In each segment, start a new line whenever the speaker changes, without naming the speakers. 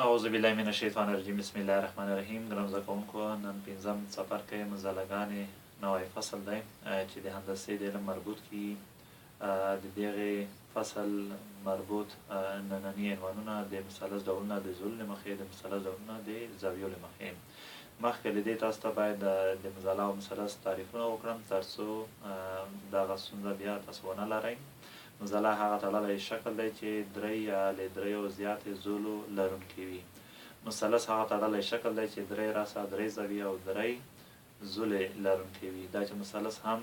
اعوذ بالله من الشیطان الرجیم بسم الله الرحمن الرحیم. ګرانو زده کوونکو، نن پنځم څپرکی مزلګانې نوی فصل دی چې د هندسې د علم مربوط کي. د دغې فصل مربوط ننني عنوانونه د مثلث ډولونه د زول له مخې، د مثلث ډولونه د زاویو له مخې. مخکې له دې تاسو ته باید د مزله او مثلث تعریفونه وکړم تر څو دغه ستونزه بیا تاسو ونه لرئ. مزله هغه تړلی شکل دی چې درې یا له دریو زیاتې زولو لرونکی وي. مثلث هغه تړلی شکل دی چې درې راسه درې زاویې او درې زولې لرونکی وي. دا چې مثلث هم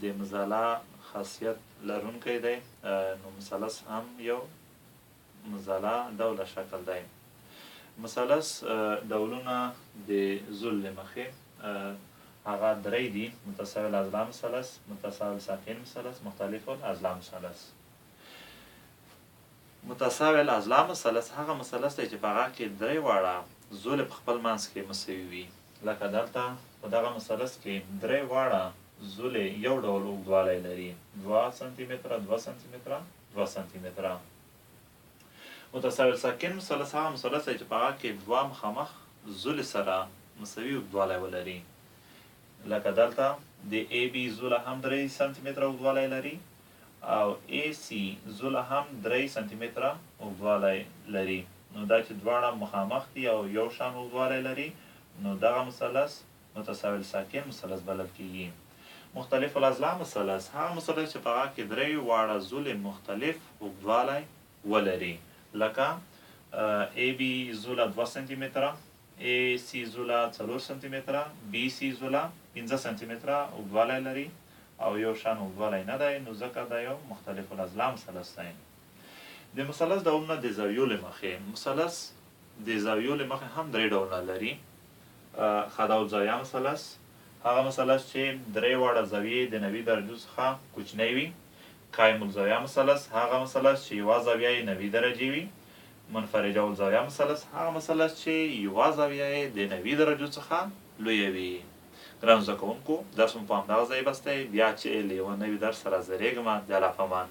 د مزله خاصیت لرونکی دی، نو مثلث هم یو مزله ډوله شکل دی. مثلث ډولونه د زول له مخې هغه درې دي: متساوي الاضلاع مثلث، متساوي الساقين مثلث، مختلف الاضلاع مثلث. متساوي الاضلاع مثلث هغه مثلث دی چې په هغه کې درې واړه زولې په خپل منځ کې مساوي وي. لکه دلته په دغه مثلث کې درې واړه زولې یو ډول اوږدوالی لري، 2 سانتي متره، 2 سانتي متره، 2 سانتي متره. متساوي الساقين مثلث هغه مثلث دی چې په هغه کې دوه مخامخ زولې سره مساوي اوږدوالی ولري. لکه دلته د ای بي زوله هم 3 سانتي متره اوږدوالی لري او ای سی زوله هم 3 سانتي متره اوږدوالی لري. نو دا چې دواړه مخامخ دي او یو شان اوږدوالی لري، نو دغه مثلث متساوي الساقين مثلث بلل کیږي. مختلف الاضلاع مثلث هغه مثلث چې په هغه کې درې واړه زولې مختلف اوږدوالی ولري. لکه ای بي زوله 2 سانتي متره، ای سی زوله 4 سانتي متره، بي سی زوله 15 سانتي متره اوږدوالی لري او یو شان اوږدوالی نه دی، نو ځکه دا یو مختلف الاضلاع مثلث دی. د مثلث ډولونه د زاویو له مخې. مثلث د زاویو له مخې هم درې ډولونه لري. خداوزاویه مثلث هغه مثلث چې درې واړه زاویې د 90 درجو څخه کوچنۍ وي. قایم الزاویه مثلث هغه مثلث چې یوه زاویه یې 90 درجې وي. منفرجه الزاویه مثلث هغه مثلث چې یوه زاویه یې د 90 درجو څخه لویه وي. ګرانو زده کوونکو، درس مو په همدغه ځای بس دی. بیا چې له یوه نوي درس سره زرېږم، د الله په امان.